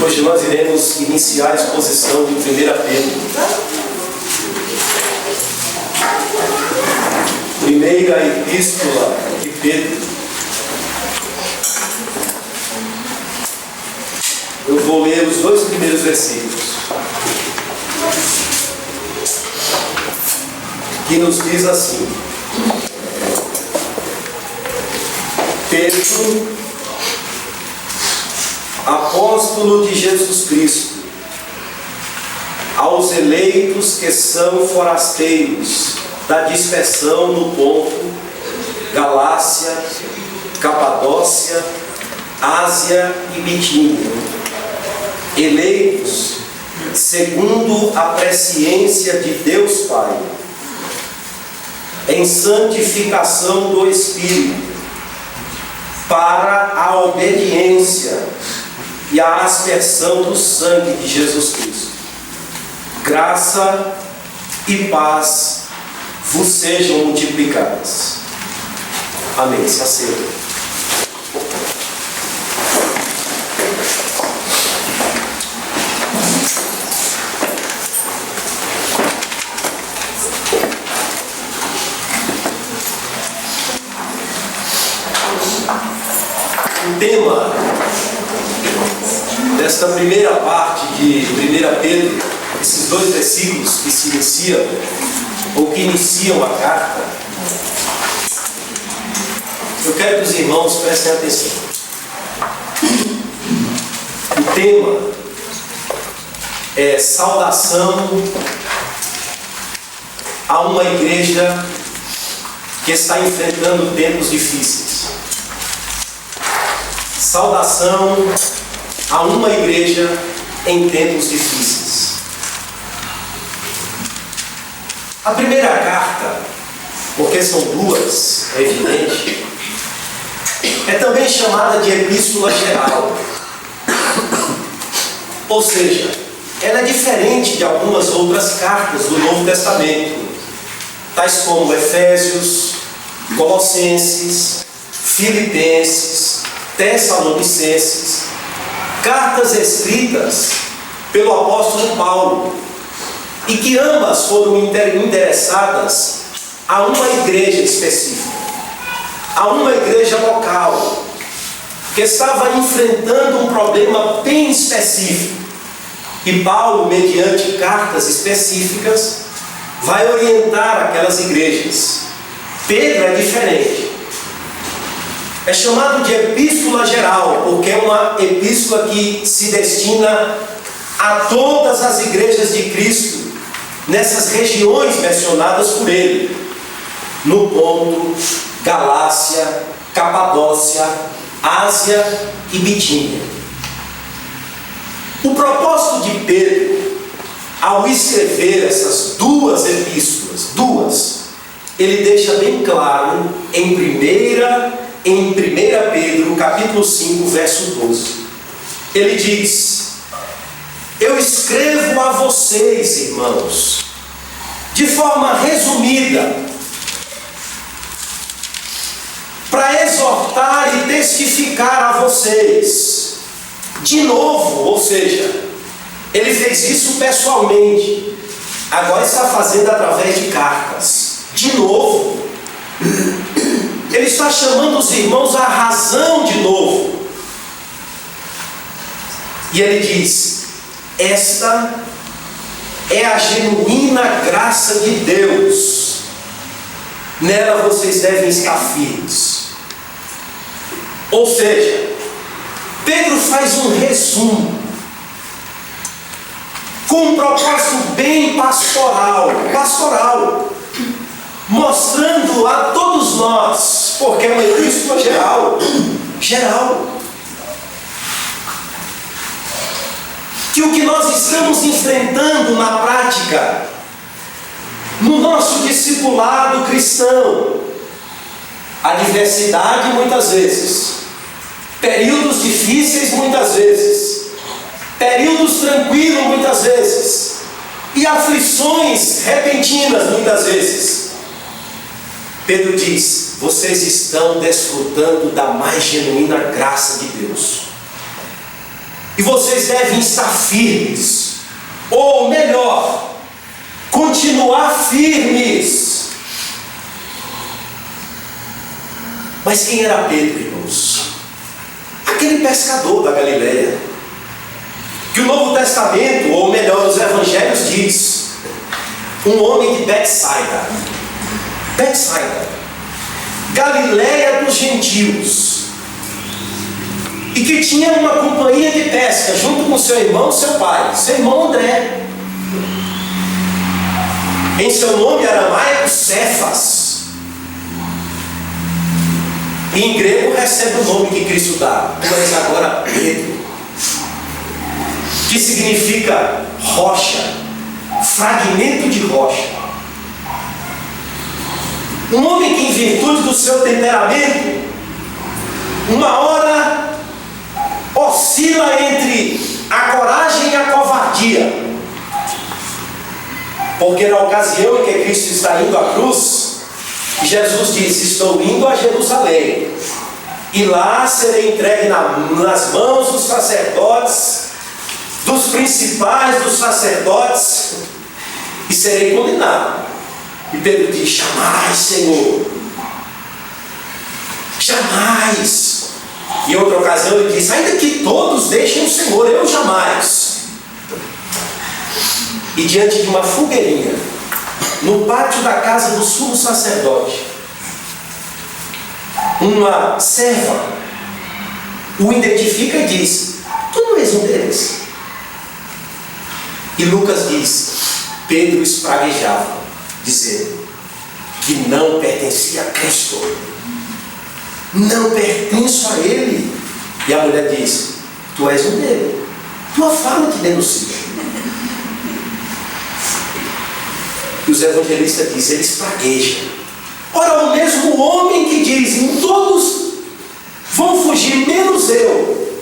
Hoje nós iremos iniciar a exposição de 1 Pedro. Primeira epístola de Pedro. Eu vou ler os dois primeiros versículos, que nos diz assim: Pedro, apóstolo de Jesus Cristo, aos eleitos que são forasteiros da dispersão no Ponto, Galácia, Capadócia, Ásia e Bitínia, eleitos segundo a presciência de Deus Pai, em santificação do Espírito, para a obediência e a aspersão do sangue de Jesus Cristo. Graça e paz vos sejam multiplicadas. Amém. Se assenta. O tema desta primeira parte de 1 Pedro, esses dois versículos que se iniciam, ou que iniciam a carta, eu quero que os irmãos prestem atenção. O tema é saudação a uma igreja que está enfrentando tempos difíceis. Saudação a uma igreja em tempos difíceis. A primeira carta, porque são duas, é evidente, é também chamada de epístola geral. Ou seja, ela é diferente de algumas outras cartas do Novo Testamento, tais como Efésios, Colossenses, Filipenses, Tessalonicenses, cartas escritas pelo apóstolo Paulo, e que ambas foram endereçadas a uma igreja específica, a uma igreja local, que estava enfrentando um problema bem específico. E Paulo, mediante cartas específicas, vai orientar aquelas igrejas. Pedro é diferente. É chamado de epístola geral, porque é uma epístola que se destina a todas as igrejas de Cristo, nessas regiões mencionadas por ele, no Ponto, Galácia, Capadócia, Ásia e Bitínia. O propósito de Pedro, ao escrever essas duas epístolas, ele deixa bem claro em 1 Pedro, capítulo 5, verso 12. Ele diz: eu escrevo a vocês, irmãos, de forma resumida, para exortar e testificar a vocês, de novo, ou seja, ele fez isso pessoalmente, agora está fazendo através de cartas, de novo. Ele está chamando os irmãos à razão de novo. E ele diz: esta é a genuína graça de Deus. Nela vocês devem estar firmes. Ou seja, Pedro faz um resumo, com um propósito bem pastoral, mostrando a todos nós, porque é uma epístola geral, que o que nós estamos enfrentando na prática, no nosso discipulado cristão, adversidade muitas vezes, períodos difíceis muitas vezes, períodos tranquilos muitas vezes, e aflições repentinas muitas vezes. Pedro diz: vocês estão desfrutando da mais genuína graça de Deus. E vocês devem estar firmes, ou melhor, continuar firmes. Mas quem era Pedro, irmãos? Aquele pescador da Galileia, que o Novo Testamento, ou melhor, os Evangelhos diz, um homem de Betsaida, Galileia dos gentios, e que tinha uma companhia de pesca junto com seu irmão, seu pai, seu irmão André. Em seu nome aramaico, Cefas. E em grego recebe o nome que Cristo dá, mas agora Pedro, que significa rocha, fragmento de rocha. Um homem que, em virtude do seu temperamento, uma hora oscila entre a coragem e a covardia. Porque na ocasião em que Cristo está indo à cruz, Jesus disse: estou indo a Jerusalém, e lá serei entregue nas mãos dos sacerdotes, dos principais dos sacerdotes, e serei condenado. E Pedro diz: jamais, Senhor, jamais. Em outra ocasião ele diz: ainda que todos deixem o Senhor, eu jamais. E diante de uma fogueirinha, no pátio da casa do sumo sacerdote, uma serva o identifica e diz: tu não és um deles? E Lucas diz: Pedro espraguejava, dizendo que não pertencia a Cristo, não pertenço a Ele. E a mulher diz: tu és um dele, tua fala te denuncia. E os evangelistas dizem: ele espragueja. Ora, o mesmo homem que diz: todos vão fugir, menos eu,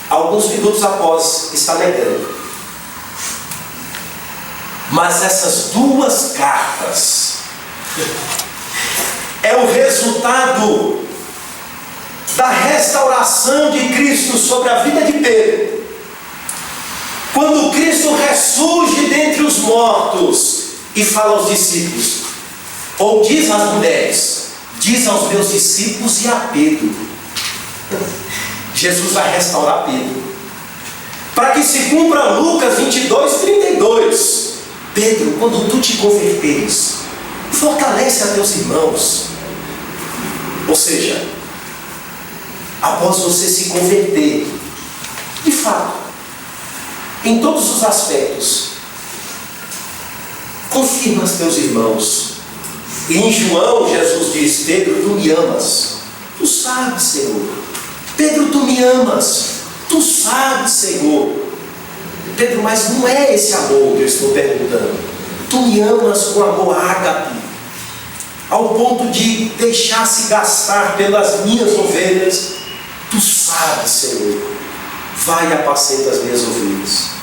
alguns minutos após está negando. Mas essas duas cartas é o resultado da restauração de Cristo sobre a vida de Pedro. Quando Cristo ressurge dentre os mortos e fala aos discípulos, ou diz às mulheres: diz aos meus discípulos e a Pedro. Jesus vai restaurar Pedro, para que se cumpra Lucas 22:32. Pedro, quando tu te converteres, fortalece a teus irmãos. Ou seja, após você se converter, de fato, em todos os aspectos, confirma os teus irmãos. E em João, Jesus diz: Pedro, tu me amas. Tu sabes, Senhor. Pedro, tu me amas. Tu sabes, Senhor. Pedro, mas não é esse amor que eu estou perguntando. Tu me amas com amor ágape, ao ponto de deixar-se gastar pelas minhas ovelhas. Tu sabes, Senhor. Vai e apacenta as minhas ovelhas.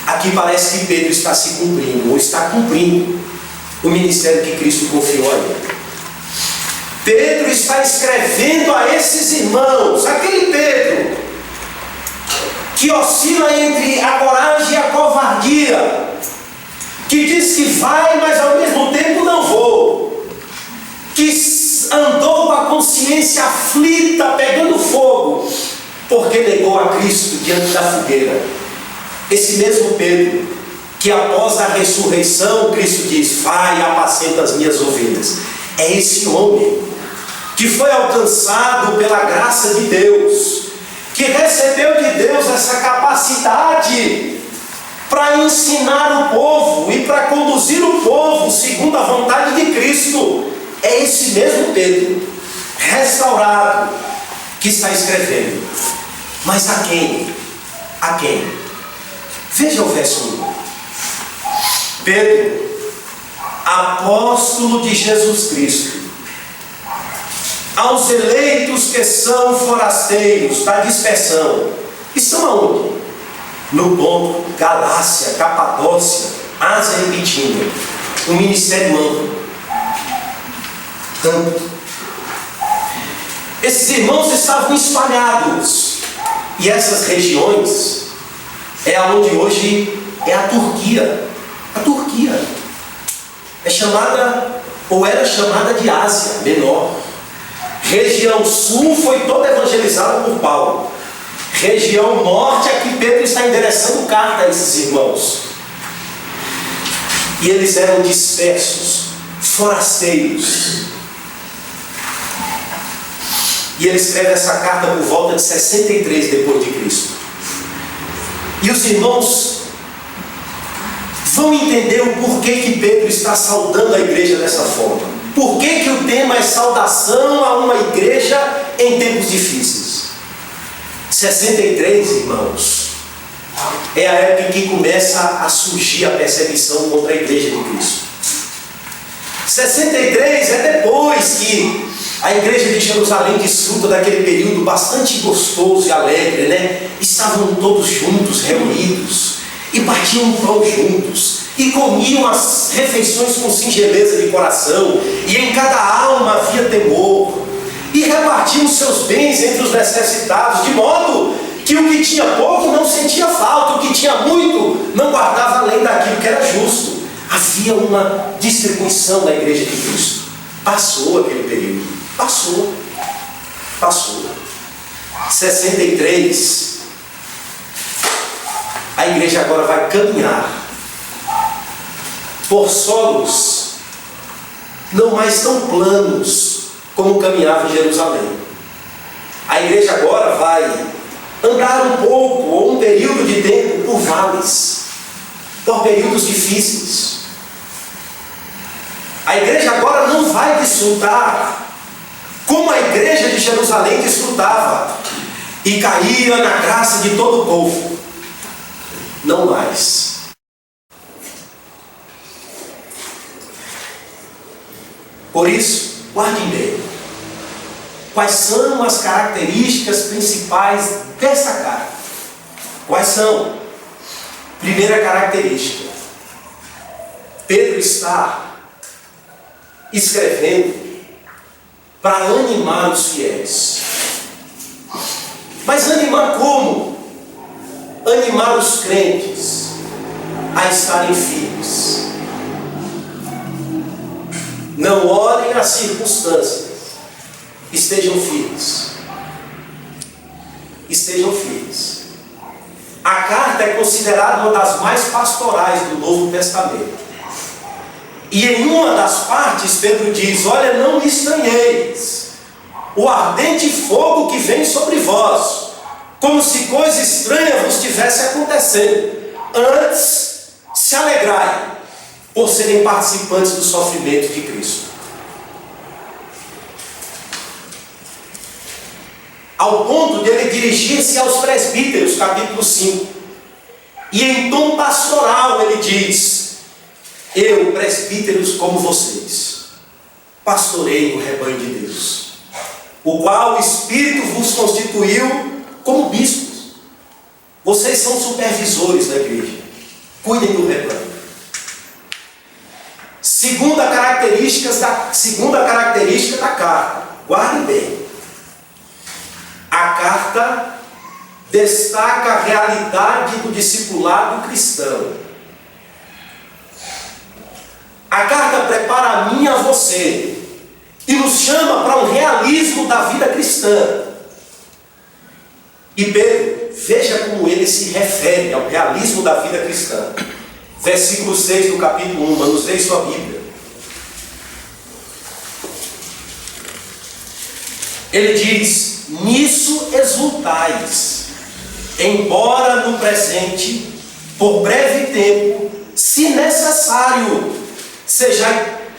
Aqui parece que Pedro está se cumprindo, ou está cumprindo o ministério que Cristo confiou a ele. Pedro está escrevendo a esses irmãos, aquele Pedro que oscila entre a coragem e a covardia, que diz que vai, mas ao mesmo tempo não vou, que andou com a consciência aflita, pegando fogo, porque negou a Cristo diante da fogueira. Esse mesmo Pedro, que após a ressurreição, Cristo diz: vai e apacenta as minhas ovelhas. É esse homem que foi alcançado pela graça de Deus, que recebeu de Deus essa capacidade para ensinar o povo e para conduzir o povo segundo a vontade de Cristo. É esse mesmo Pedro, restaurado, que está escrevendo. Mas a quem? A quem? Veja o verso 1. Pedro, apóstolo de Jesus Cristo, aos eleitos que são forasteiros da dispersão. Estão aonde? No Ponto, Galácia, Capadócia, Ásia e Bitínia. Um ministério amplo. Esses irmãos estavam espalhados. E essas regiões é onde hoje é a Turquia. A Turquia é chamada, ou era chamada de Ásia Menor. Região sul foi toda evangelizada por Paulo. Região norte, aqui Pedro está endereçando carta a esses irmãos. E eles eram dispersos, forasteiros. E ele escreve essa carta por volta de 63 depois de Cristo. E os irmãos vão entender o porquê que Pedro está saudando a igreja dessa forma. Por que o tema é saudação a uma igreja em tempos difíceis? 63, irmãos, é a época em que começa a surgir a perseguição contra a igreja de Cristo. 63 é depois que a igreja de Jerusalém desfruta daquele período bastante gostoso e alegre, né? Estavam todos juntos, reunidos, e batiam pão juntos, e comiam as refeições com singeleza de coração, e em cada alma havia temor, e repartiam seus bens entre os necessitados, de modo que o que tinha pouco não sentia falta, o que tinha muito não guardava além daquilo que era justo. Havia uma distribuição na igreja de Cristo. Passou aquele período. Passou. 63. A igreja agora vai caminhar por solos não mais tão planos como caminhava em Jerusalém. A igreja agora vai andar um pouco, ou um período de tempo, por vales, por períodos difíceis. A igreja agora não vai desfrutar como a igreja de Jerusalém desfrutava e caía na graça de todo o povo. Não mais. Por isso, guardem bem. Quais são as características principais dessa carta? Quais são? Primeira característica: Pedro está escrevendo para animar os fiéis. Mas animar como? Animar os crentes a estarem firmes. Não olhem as circunstâncias. Estejam firmes. Estejam firmes. A carta é considerada uma das mais pastorais do Novo Testamento. E em uma das partes, Pedro diz: olha, não me estranheis o ardente fogo que vem sobre vós, como se coisa estranha vos estivesse acontecendo. Antes, se alegrai por serem participantes do sofrimento de Cristo. Ao ponto de ele dirigir-se aos presbíteros, capítulo 5. E em tom pastoral ele diz: eu, presbíteros como vocês, pastorei o rebanho de Deus, o qual o Espírito vos constituiu como bispos. Vocês são supervisores da igreja. Cuidem do rebanho. Segunda característica da carta. Guardem bem. A carta destaca a realidade do discipulado cristão. A carta prepara a mim e a você e nos chama para um realismo da vida cristã. E Pedro, veja como ele se refere ao realismo da vida cristã. Versículo 6 do capítulo 1, manusei sua Bíblia. Ele diz: nisso exultais, embora no presente, por breve tempo, se necessário,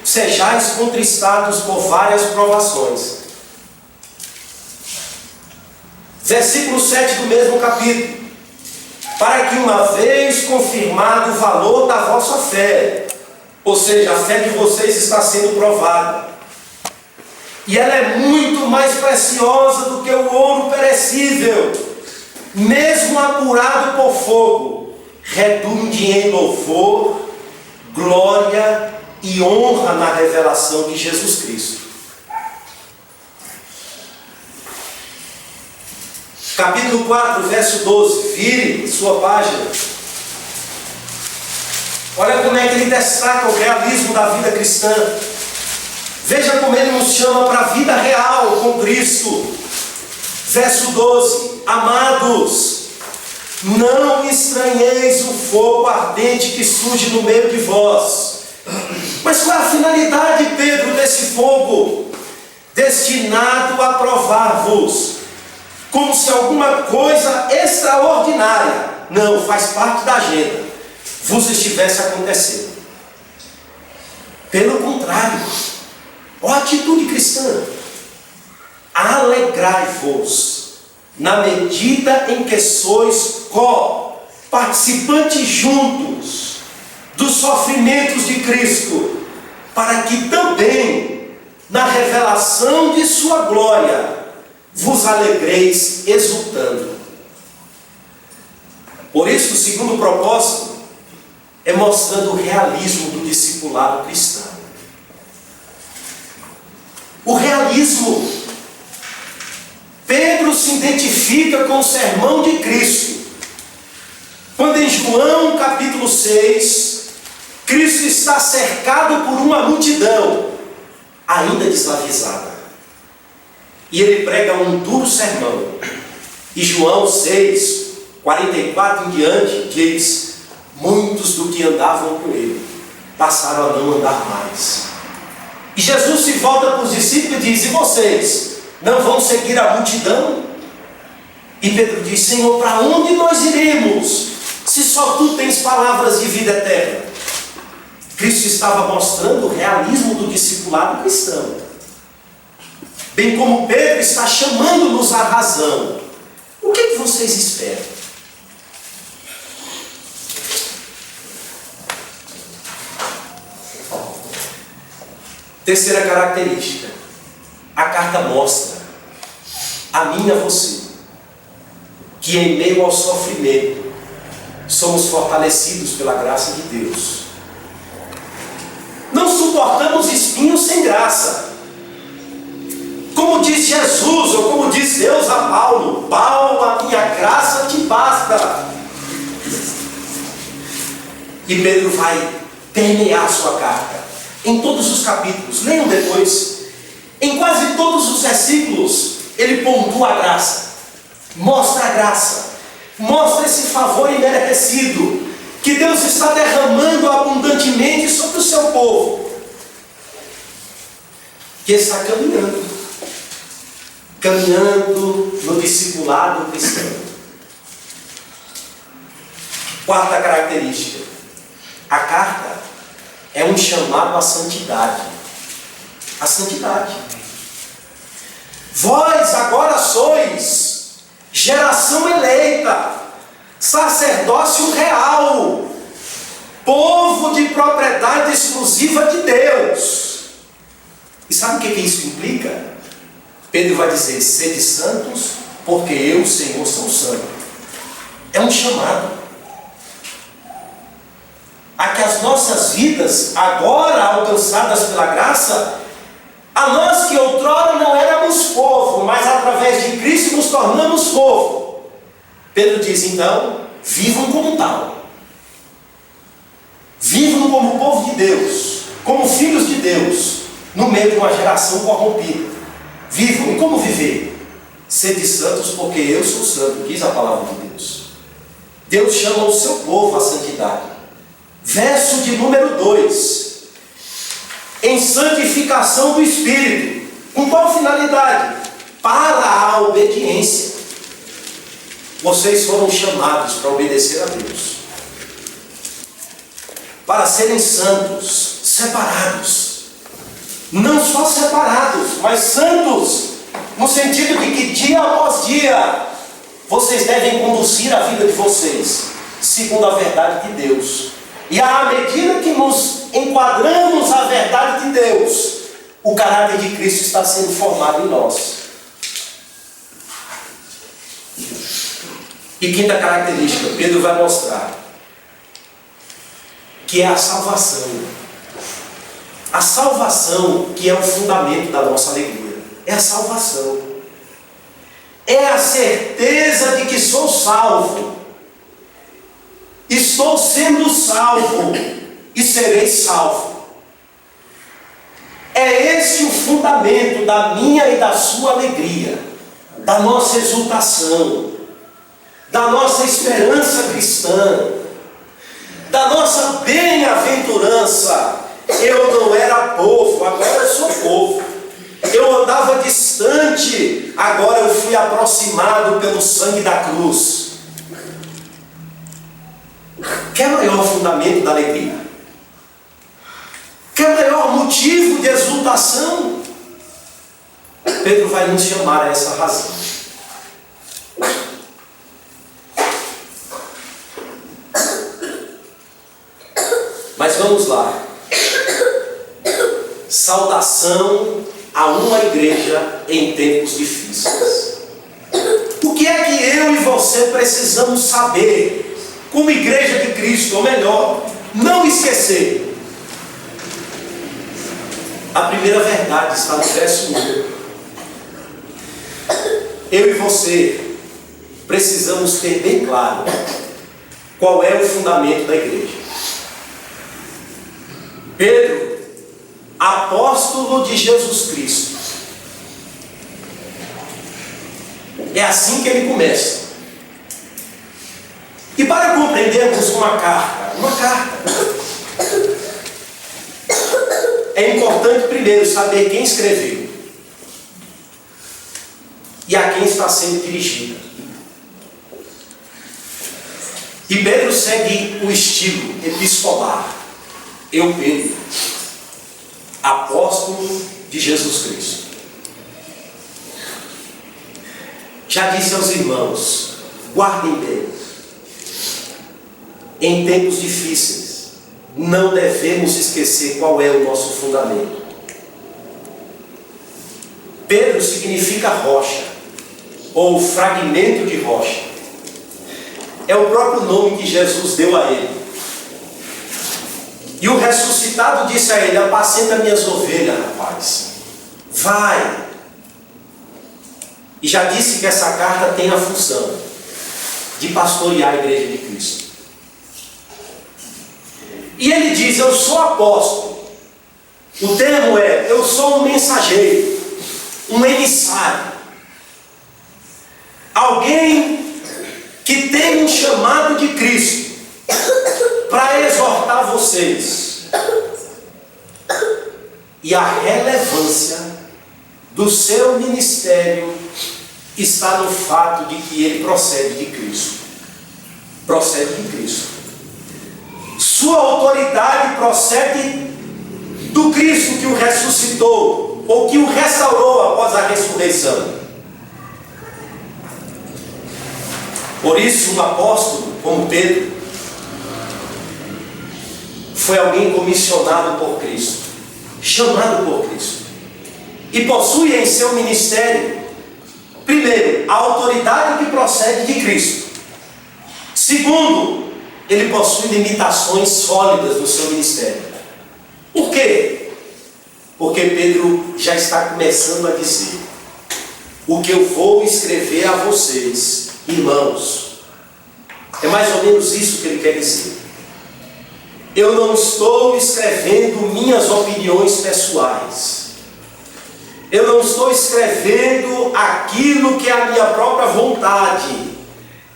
sejais contristados por várias provações. Versículo 7 do mesmo capítulo: para que uma vez confirmado o valor da vossa fé, ou seja, a fé de vocês está sendo provada, e ela é muito mais preciosa do que o ouro perecível, mesmo apurado por fogo, redunde em louvor, glória e honra na revelação de Jesus Cristo. Capítulo 4, verso 12. Vire sua página. Olha como é que ele destaca o realismo da vida cristã. Veja como ele nos chama para a vida real com Cristo. Verso 12. Amados, não estranheis o fogo ardente que surge no meio de vós. Mas qual é a finalidade, Pedro, desse fogo? Destinado a provar-vos, como se alguma coisa extraordinária, não faz parte da agenda, vos estivesse acontecendo. Pelo contrário, ó atitude cristã, alegrai-vos na medida em que sois participantes juntos dos sofrimentos de Cristo, para que também na revelação de sua glória vos alegreis exultando. Por isso, o segundo propósito é mostrando o realismo do discipulado cristão. O realismo. Pedro se identifica com o sermão de Cristo, quando em João capítulo 6, Cristo está cercado por uma multidão, ainda desavisada. E ele prega um duro sermão. E João 6, 44 em diante, diz: muitos do que andavam com ele passaram a não andar mais. E Jesus se volta para os discípulos e diz: e vocês não vão seguir a multidão? E Pedro diz: Senhor, para onde nós iremos, se só tu tens palavras de vida eterna? Cristo estava mostrando o realismo do discipulado cristão, bem como Pedro está chamando-nos à razão. O que vocês esperam? Terceira característica: a carta mostra a mim e a você que em meio ao sofrimento somos fortalecidos pela graça de Deus. Não suportamos espinhos sem graça. Como diz Jesus, ou como diz Deus a Paulo: Paulo, a minha graça te basta. E Pedro vai permear sua carta em todos os capítulos. Leiam depois. Em quase todos os versículos ele pontua a graça, mostra a graça, mostra esse favor imerecido que Deus está derramando abundantemente sobre o seu povo, que está caminhando no discipulado cristão. Quarta característica: a carta é um chamado à santidade. A santidade. Vós agora sois geração eleita, sacerdócio real, povo de propriedade exclusiva de Deus. E sabe o que isso implica? Pedro vai dizer: sede santos, porque eu, o Senhor, sou santo. É um chamado a que as nossas vidas, agora alcançadas pela graça, a nós que outrora não éramos povo, mas através de Cristo nos tornamos povo. Pedro diz: então, vivam como tal. Vivam como povo de Deus, como filhos de Deus, no meio de uma geração corrompida. Vivam. E como viver? Sede santos, porque eu sou santo, diz a palavra de Deus. Deus chama o seu povo à santidade. Verso de número 2. Em santificação do Espírito. Com qual finalidade? Para a obediência. Vocês foram chamados para obedecer a Deus, para serem santos, separados. Não só separados, mas santos, no sentido de que dia após dia vocês devem conduzir a vida de vocês segundo a verdade de Deus. E à medida que nos enquadramos à verdade de Deus, o caráter de Cristo está sendo formado em nós. E quinta característica, Pedro vai mostrar que é a salvação. A salvação que é o fundamento da nossa alegria. É a salvação. é a certeza de que sou salvo. Estou sendo salvo e serei salvo. É esse o fundamento da minha e da sua alegria, da nossa exultação, da nossa esperança cristã, da nossa bem-aventurança. Eu não era povo, agora eu sou povo. Eu andava distante, agora eu fui aproximado pelo sangue da cruz. Quer maior fundamento da alegria? Quer maior motivo de exultação? Pedro vai nos chamar a essa razão. Mas vamos lá. Saudação a uma igreja em tempos difíceis. O que é que eu e você precisamos saber como igreja de Cristo? Ou melhor, não esquecer. A primeira verdade está no verso 1. Eu e você precisamos ter bem claro qual é o fundamento da igreja. Pedro, apóstolo de Jesus Cristo, é assim que ele começa. E para compreendermos uma carta, é importante primeiro saber quem escreveu e a quem está sendo dirigida. E Pedro segue o estilo epistolar. Eu, Pedro, apóstolo de Jesus Cristo. Já disse aos irmãos, guardem bem. Em tempos difíceis, não devemos esquecer qual é o nosso fundamento. Pedro significa rocha, ou fragmento de rocha. É o próprio nome que Jesus deu a ele. E o ressuscitado disse a ele: apacenta minhas ovelhas, rapaz. Vai. E já disse que essa carta tem a função de pastorear a igreja de Cristo. E ele diz: eu sou apóstolo. O termo é: eu sou um mensageiro, um emissário. Alguém que tem um chamado de Cristo para exortar vocês. E a relevância do seu ministério está no fato de que ele procede de Cristo. Procede de Cristo. Sua autoridade procede do Cristo que o ressuscitou, ou que o restaurou após a ressurreição. Por isso, um apóstolo como Pedro foi alguém comissionado por Cristo, chamado por Cristo, e possui em seu ministério, primeiro, a autoridade que procede de Cristo. Segundo, ele possui limitações sólidas no seu ministério. Por quê? Porque Pedro já está começando a dizer: o que eu vou escrever a vocês, irmãos, é mais ou menos isso que ele quer dizer. Eu não estou escrevendo minhas opiniões pessoais. Eu não estou escrevendo aquilo que é a minha própria vontade.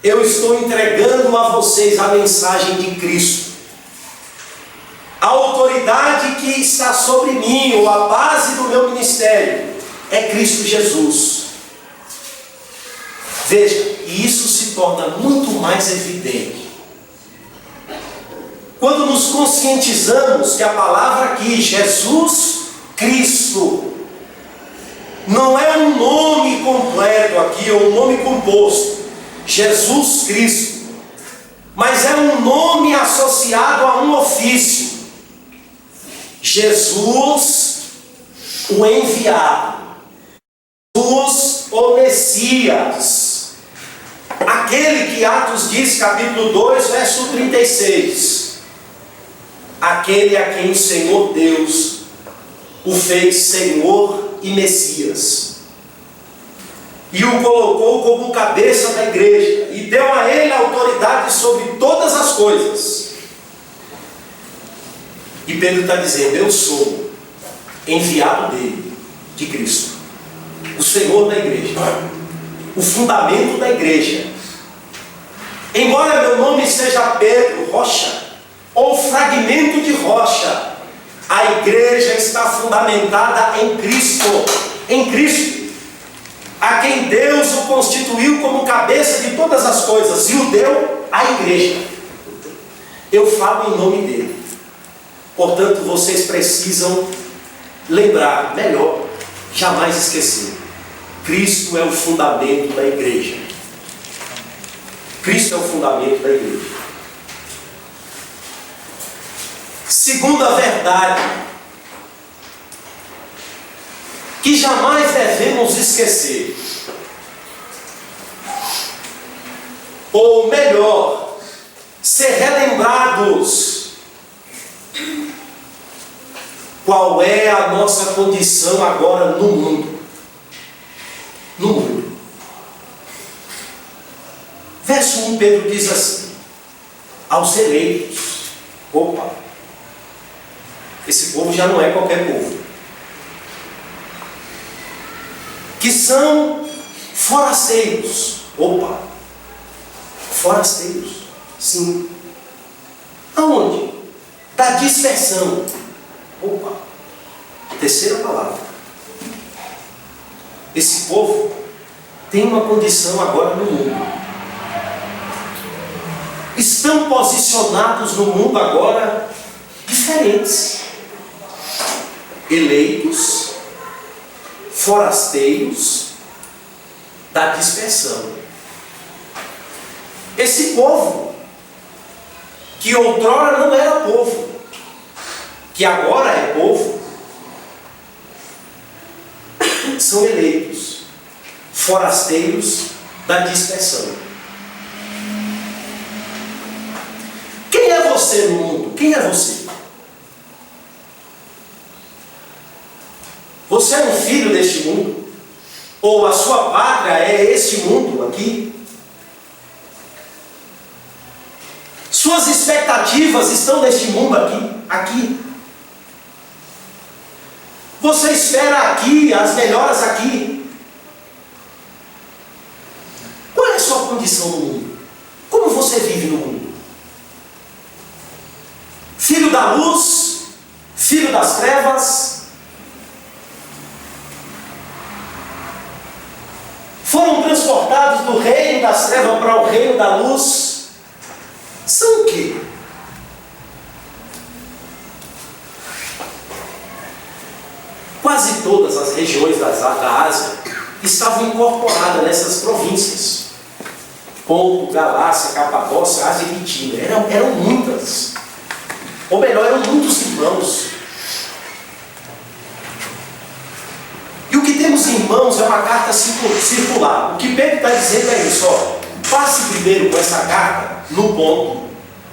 Eu estou entregando a vocês a mensagem de Cristo. A autoridade que está sobre mim, ou a base do meu ministério, é Cristo Jesus. Veja, e isso se torna muito mais evidente quando nos conscientizamos que a palavra aqui, Jesus Cristo, não é um nome completo aqui, ou um nome composto, Jesus Cristo, mas é um nome associado a um ofício. Jesus, o enviado. Jesus, o Messias. Aquele que Atos diz, capítulo 2, verso 36. Aquele a quem o Senhor Deus o fez Senhor e Messias. e o colocou como cabeça da igreja, e deu a ele autoridade sobre todas as coisas. E Pedro está dizendo: eu sou enviado dele, de Cristo, o Senhor da igreja, o fundamento da igreja. Embora meu nome seja Pedro, rocha, ou fragmento de rocha, a igreja está fundamentada em Cristo, a quem Deus o constituiu como cabeça de todas as coisas, e o deu à igreja. Eu falo em nome dele. Portanto, vocês precisam lembrar, melhor, jamais esquecer: Cristo é o fundamento da igreja. Cristo é o fundamento da igreja. Segunda verdade que jamais devemos esquecer, ou melhor, ser relembrados: qual é a nossa condição agora no mundo. No mundo. Verso 1, Pedro diz assim: aos eleitos. Opa! Esse povo já não é qualquer povo. Que são forasteiros. Opa! Forasteiros. Sim. Aonde? Da dispersão. Opa! Terceira palavra. Esse povo tem uma condição agora no mundo. Estão posicionados no mundo agora diferentes. Eleitos, forasteiros, da dispersão. Esse povo, que outrora não era povo, que agora é povo, são eleitos, forasteiros da dispersão. Quem é você no mundo? Quem é você? Você é um filho deste mundo? Ou a sua pátria é este mundo aqui? Suas expectativas estão neste mundo aqui. Você espera aqui, as melhoras aqui. Qual é a sua condição no mundo? Como você vive no mundo? Filho da luz? Filho das trevas? Foram transportados do reino das trevas para o reino da luz? São o quê? Quase todas as regiões da Ásia estavam incorporadas nessas províncias. Ponto, Galácia, Capadócia, Ásia e Bitínia. Eram muitas. Ou melhor, eram muitos irmãos. E o que temos em mãos é uma carta circular. O que Pedro está dizendo é isso: ó, passe primeiro com essa carta no ponto,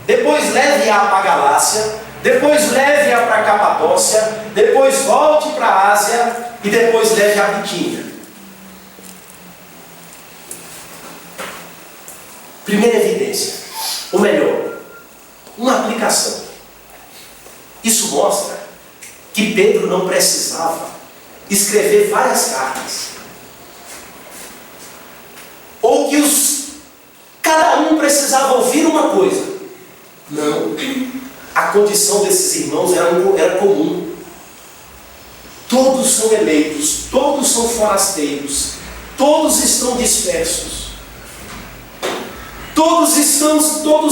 depois leve-a para a Galácia, depois leve-a para a Capadócia, depois volte para a Ásia e depois leve a Bitínia. Primeira evidência, ou melhor, uma aplicação. Isso mostra que Pedro não precisava escrever várias cartas, ou que cada um precisava ouvir uma coisa. Não, a condição desses irmãos era comum. Todos são eleitos, todos são forasteiros, todos estão dispersos, todos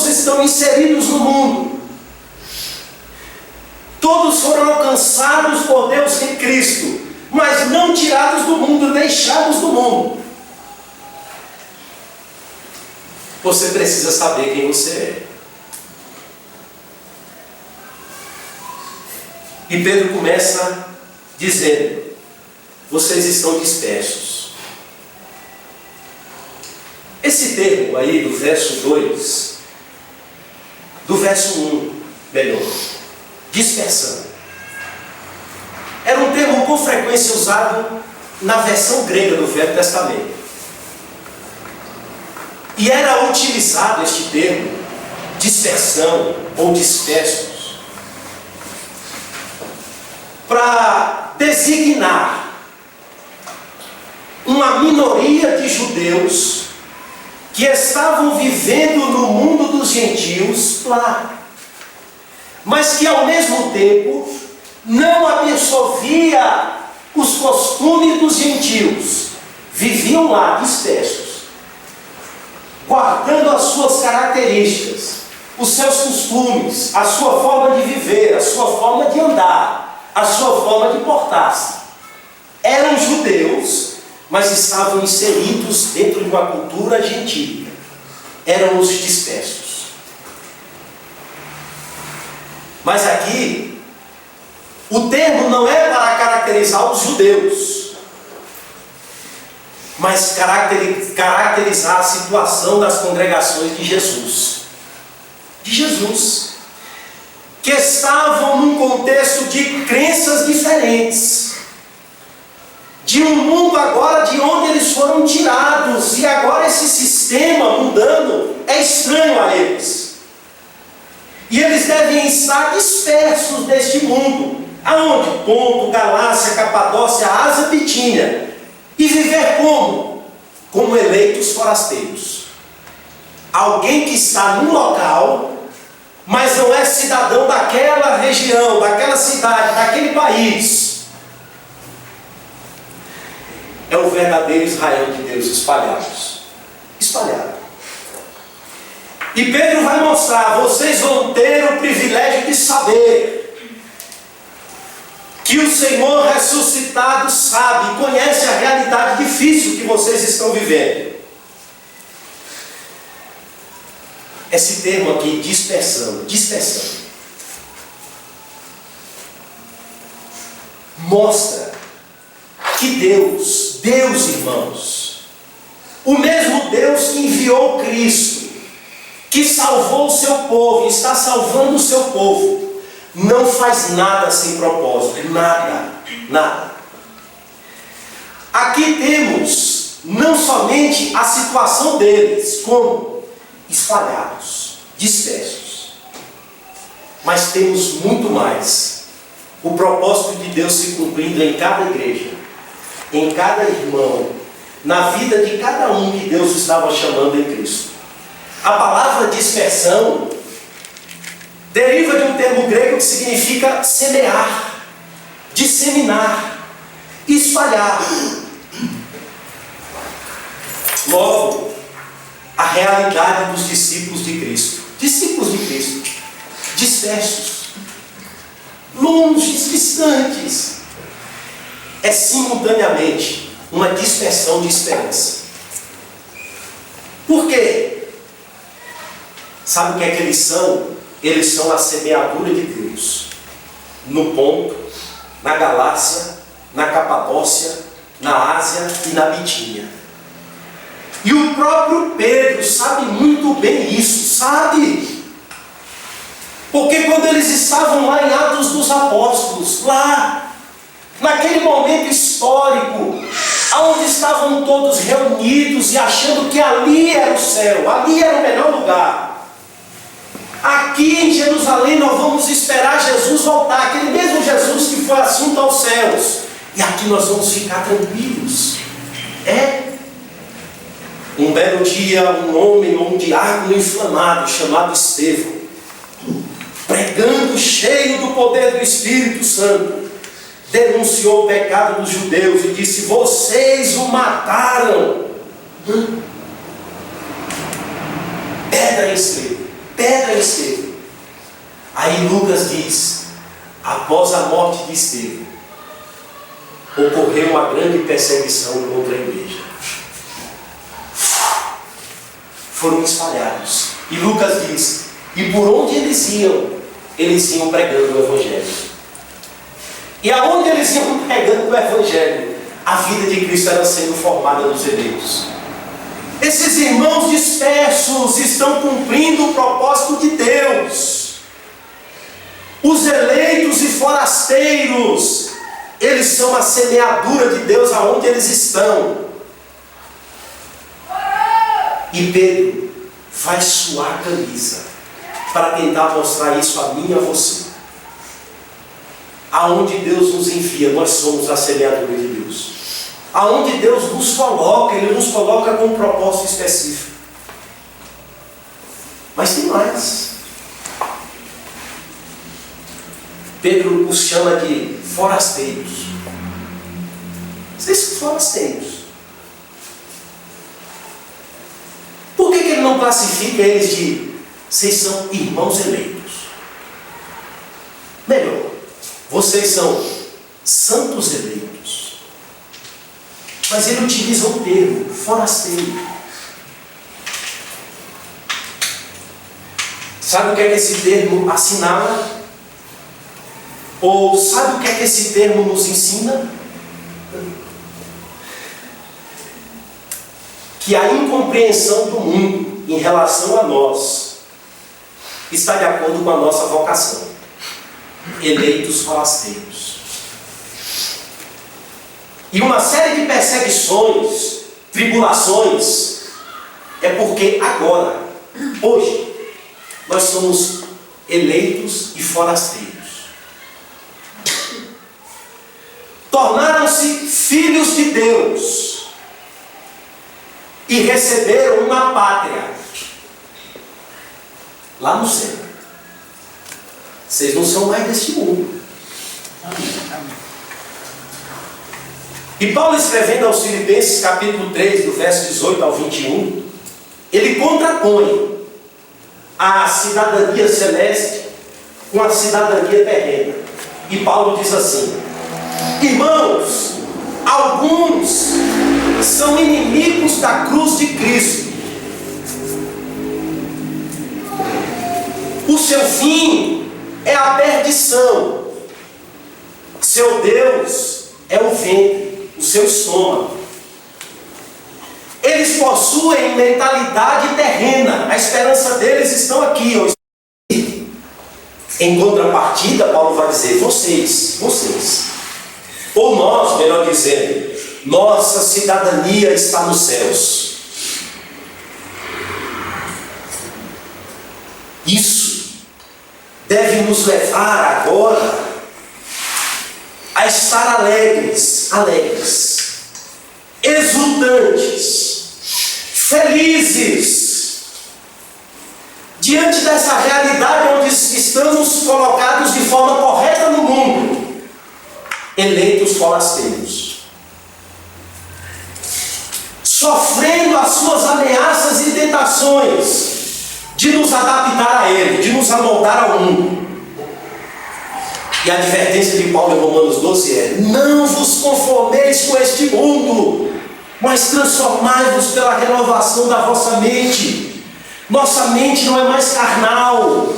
estão inseridos no mundo, todos foram alcançados por Deus em Cristo, mas não tirados do mundo, deixados do mundo. Você precisa saber quem você é. E Pedro começa dizendo: vocês estão dispersos. Esse termo aí do verso 2, do verso 1, melhor, dispersão, era um termo com frequência usado na versão grega do Velho Testamento. E era utilizado este termo, dispersão ou dispersos, para designar uma minoria de judeus que estavam vivendo no mundo dos gentios lá, mas que ao mesmo tempo não absorvia os costumes dos gentios, viviam lá dispersos, guardando as suas características, os seus costumes, a sua forma de viver, a sua forma de andar, a sua forma de portar-se. Eram judeus, mas estavam inseridos dentro de uma cultura gentílica. Eram os dispersos. Mas aqui, o termo não é para caracterizar os judeus, mas caracterizar a situação das congregações de Jesus. Que estavam num contexto de crenças diferentes, de um mundo agora de onde eles foram tirados, e agora esse sistema mundano é estranho a eles. E eles devem estar dispersos neste mundo. Aonde? Ponto, Galácia, Capadócia, Ásia, Bitínia. E viver como? Como eleitos forasteiros. Alguém que está num local, mas não é cidadão daquela região, daquela cidade, daquele país. É o verdadeiro Israel de Deus espalhados. E Pedro vai mostrar, vocês vão ter o privilégio de saber que o Senhor ressuscitado sabe, conhece a realidade difícil que vocês estão vivendo. Esse termo aqui, dispersão, mostra que Deus, irmãos, o mesmo Deus que enviou Cristo, que salvou o seu povo, está salvando o seu povo, não faz nada sem propósito, nada. Aqui temos não somente a situação deles, como espalhados, dispersos, mas temos muito mais. O propósito de Deus se cumprindo em cada igreja, em cada irmão, na vida de cada um que Deus estava chamando em Cristo. A palavra dispersão deriva de um termo grego que significa semear, disseminar, espalhar. Logo, a realidade dos discípulos de Cristo, dispersos, longe, distantes, é simultaneamente uma dispersão de esperança. Por quê? Sabe o que é que eles são? Eles são a semeadura de Deus. No Ponto, na Galácia, na Capadócia, na Ásia e na Bitínia. E o próprio Pedro sabe muito bem isso, sabe? Porque quando eles estavam lá em Atos dos Apóstolos, lá, naquele momento histórico, onde estavam todos reunidos e achando que ali era o céu, ali era o melhor lugar. Aqui em Jerusalém nós vamos esperar Jesus voltar, aquele mesmo Jesus que foi assunto aos céus. E aqui nós vamos ficar tranquilos. Um belo dia, um homem, um diácono inflamado, chamado Estevão, pregando cheio do poder do Espírito Santo, denunciou o pecado dos judeus e disse: vocês o mataram. Pedra em Estevão. Aí Lucas diz: após a morte de Estevão, ocorreu uma grande perseguição contra a igreja. Foram espalhados. E Lucas diz: e por onde eles iam pregando o Evangelho. E aonde eles iam pregando o Evangelho, a vida de Cristo era sendo formada nos eleitos. Esses irmãos dispersos estão cumprindo o propósito de Deus. Os eleitos e forasteiros, eles são a semeadura de Deus aonde eles estão. E Pedro vai suar a camisa para tentar mostrar isso a mim e a você. Aonde Deus nos envia, nós somos a semeadura de Deus. Aonde Deus nos coloca, Ele nos coloca com um propósito específico. Mas tem mais. Pedro os chama de forasteiros. Vocês são forasteiros. Por que ele não classifica eles de vocês são irmãos eleitos? Melhor, vocês são santos eleitos. Mas ele utiliza o termo forasteiro. Sabe o que é que esse termo assinala? Ou sabe o que é que esse termo nos ensina? Que a incompreensão do mundo em relação a nós está de acordo com a nossa vocação. Eleitos forasteiros. E uma série de perseguições, tribulações, é porque agora, hoje, nós somos eleitos e forasteiros. Tornaram-se filhos de Deus e receberam uma pátria lá no céu. Vocês não são mais deste mundo. E Paulo, escrevendo aos Filipenses, capítulo 3, do verso 18 ao 21, ele contrapõe a cidadania celeste com a cidadania terrena. E Paulo diz assim: irmãos, alguns são inimigos da cruz de Cristo. O seu fim é a perdição. Seu Deus é o ventre, o seu estômago. Eles possuem mentalidade terrena. A esperança deles estão aqui. Em contrapartida, Paulo vai dizer: vocês. Ou nós, melhor dizendo, nossa cidadania está nos céus. Isso deve nos levar agora a estar alegres, exultantes, felizes, diante dessa realidade onde estamos colocados de forma correta no mundo. Eleitos forasteiros, sofrendo as suas ameaças e tentações de nos adaptar a Ele, de nos amoldar ao mundo. E a advertência de Paulo em Romanos 12 é: não vos conformeis com este mundo, mas transformai-vos pela renovação da vossa mente. Nossa mente não é mais carnal.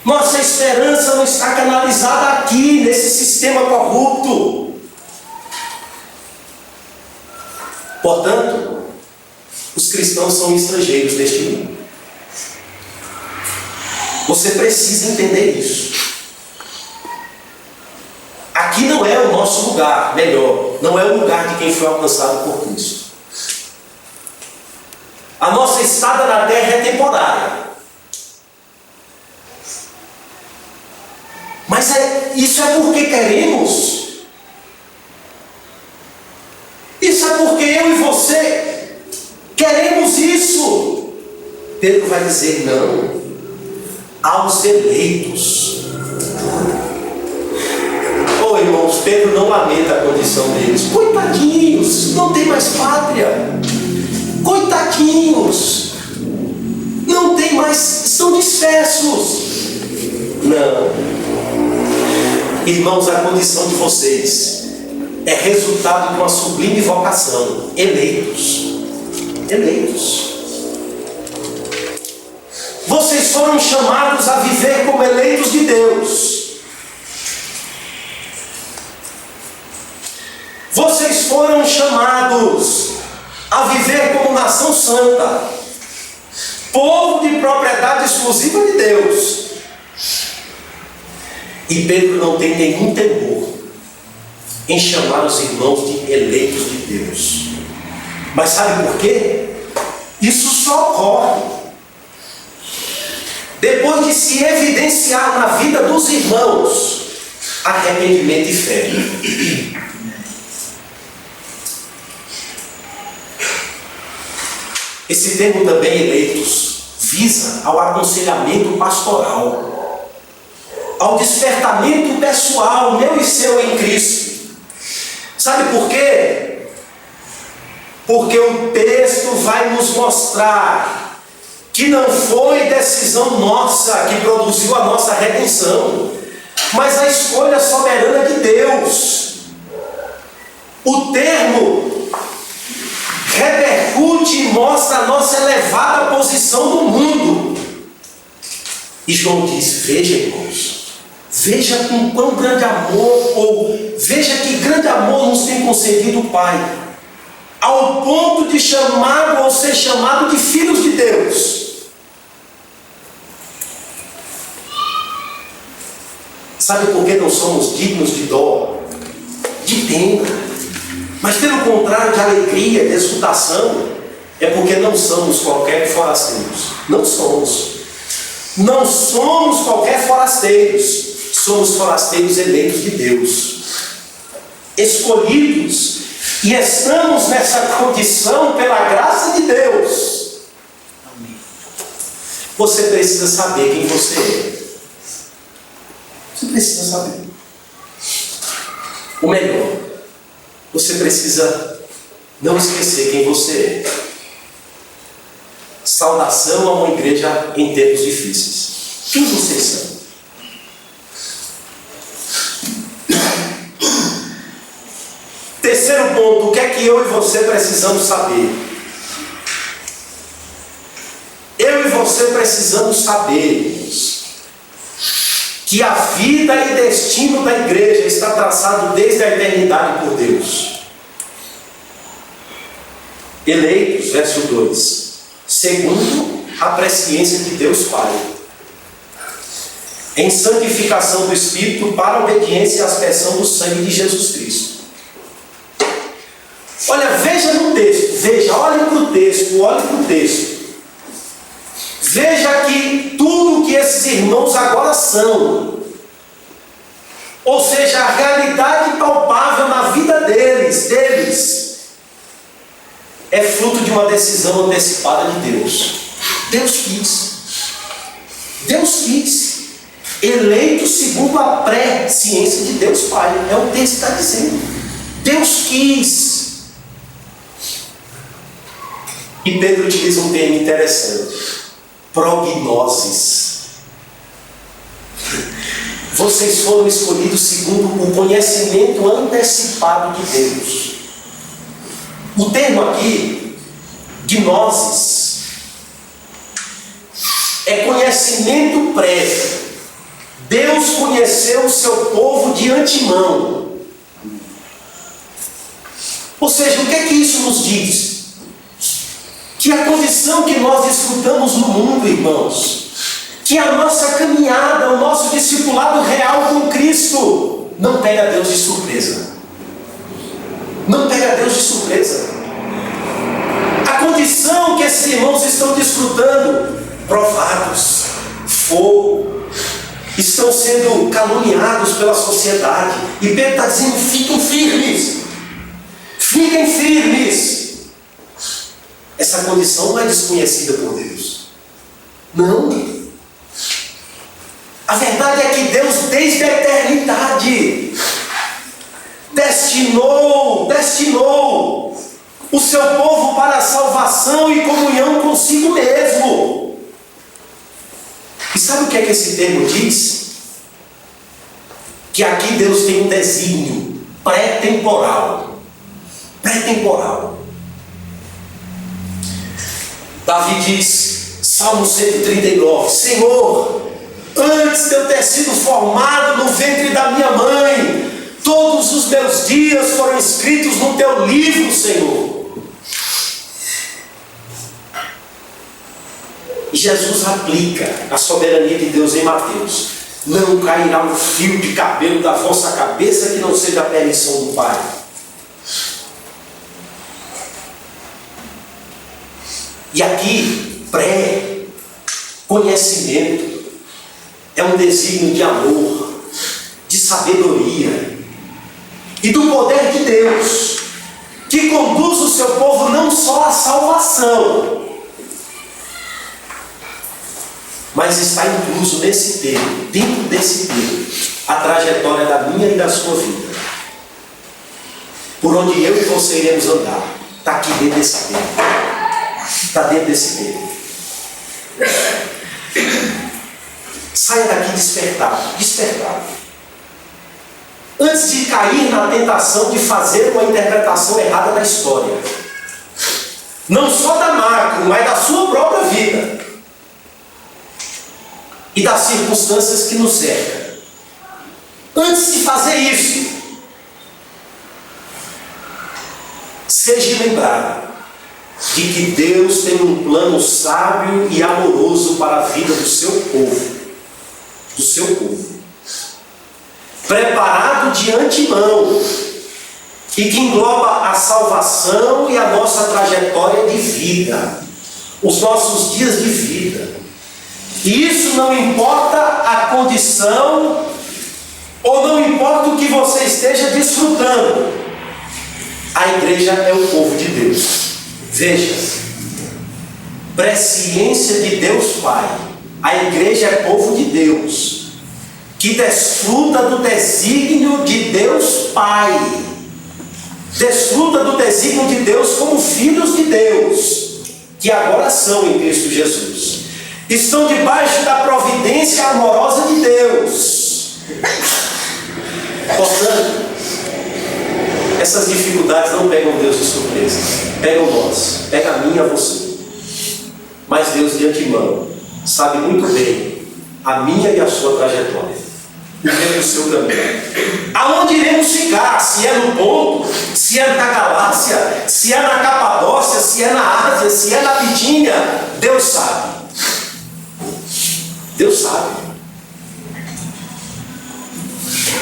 Nossa esperança não está canalizada aqui, nesse sistema corrupto. Portanto, os cristãos são estrangeiros neste mundo. Você precisa entender isso. Aqui não é o nosso lugar, melhor, não é o lugar de quem foi alcançado por Cristo. A nossa estada na terra é temporária. Mas isso é porque queremos. Isso é porque eu e você queremos isso. Pedro vai dizer: não, aos eleitos. Oh, irmãos, Pedro não lamenta a condição deles. Coitadinhos, não tem mais pátria. Coitadinhos, não tem mais, estão dispersos. Não. Irmãos, a condição de vocês é resultado de uma sublime vocação. Eleitos. Vocês foram chamados a viver como eleitos de Deus. Vocês foram chamados a viver como nação santa, povo de propriedade exclusiva de Deus. E Pedro não tem nenhum temor em chamar os irmãos de eleitos de Deus. Mas sabe por quê? Isso só ocorre depois de se evidenciar na vida dos irmãos arrependimento e fé. Esse termo também, eleitos, visa ao aconselhamento pastoral, ao despertamento pessoal, meu e seu em Cristo. Sabe por quê? Porque o texto vai nos mostrar que não foi decisão nossa que produziu a nossa redenção, mas a escolha soberana de Deus. O termo repercute e mostra a nossa elevada posição no mundo. E João diz: veja, irmãos, veja com quão grande amor, ou veja que grande amor nos tem concedido o Pai, ao ponto de chamado ou ser chamado de filhos de Deus. Sabe por que não somos dignos de dó, de pena, mas pelo contrário de alegria, de exultação? É porque não somos qualquer forasteiros. Não somos. Não somos qualquer forasteiros. Somos forasteiros eleitos de Deus, escolhidos, e estamos nessa condição pela graça de Deus. Você precisa saber quem você é. Você precisa saber. O melhor, você precisa não esquecer quem você é. Saudação a uma igreja em tempos difíceis. Quem vocês são? Terceiro ponto, o que é que eu e você precisamos saber? Eu e você precisamos saber, irmãos, que a vida e destino da igreja está traçado desde a eternidade por Deus. Eleitos, verso 2, segundo a presciência de Deus Pai, em santificação do Espírito para a obediência e aspersão do sangue de Jesus Cristo. Olha, veja no texto, olhe para o texto. Veja que tudo que esses irmãos agora são, ou seja, a realidade palpável na vida deles, é fruto de uma decisão antecipada de Deus. Deus quis. Eleito segundo a presciência de Deus Pai. É o texto que está dizendo. Deus quis. E Pedro utiliza um termo interessante: prognoses. Vocês foram escolhidos segundo o conhecimento antecipado de Deus. O termo aqui, gnoses, é conhecimento prévio. Deus conheceu o seu povo de antemão. Ou seja, o que é que isso nos diz? Que a condição que nós desfrutamos no mundo, irmãos, que a nossa caminhada, o nosso discipulado real com Cristo, não pega Deus de surpresa. Não pega Deus de surpresa. A condição que esses irmãos estão desfrutando, provados, fogo, estão sendo caluniados pela sociedade, e Pedro está dizendo: fiquem firmes. Essa condição não é desconhecida por Deus. Não. A verdade é que Deus, desde a eternidade, destinou o seu povo para a salvação e comunhão consigo mesmo. E sabe o que é que esse termo diz? Que aqui Deus tem um desígnio pré-temporal. Davi diz, Salmo 139, Senhor, antes de eu ter sido formado no ventre da minha mãe, todos os meus dias foram escritos no teu livro, Senhor. E Jesus aplica a soberania de Deus em Mateus: não cairá um fio de cabelo da vossa cabeça que não seja a permissão do Pai. E aqui, pré-conhecimento é um desígnio de amor, de sabedoria e do poder de Deus, que conduz o seu povo não só à salvação, mas está incluso nesse termo, dentro desse termo, a trajetória da minha e da sua vida. Por onde eu e você iremos andar, está aqui dentro desse termo. Está dentro desse termo. Saia daqui despertado. Antes de cair na tentação de fazer uma interpretação errada da história. Não só da macro, mas da sua própria vida. E das circunstâncias que nos cercam. Antes de fazer isso, seja lembrado de que Deus tem um plano sábio e amoroso para a vida do seu povo. Do seu povo. Preparado de antemão. E que engloba a salvação e a nossa trajetória de vida. Os nossos dias de vida. E isso não importa a condição, ou não importa o que você esteja desfrutando. A igreja é o povo de Deus. Veja, presciência de Deus Pai. A igreja é povo de Deus, que desfruta do desígnio de Deus Pai. Desfruta do desígnio de Deus como filhos de Deus, que agora são em Cristo Jesus. Estão debaixo da providência amorosa de Deus. Portanto, essas dificuldades não pegam Deus de surpresa. Pegam nós. Pega a mim e a você. Mas Deus de antemão sabe muito bem a minha e a sua trajetória. O meu e o seu caminho. Aonde iremos ficar? Se é no ponto, se é na galáxia, se é na Capadócia, se é na Ásia, se é na Bitínia, Deus sabe. Deus sabe.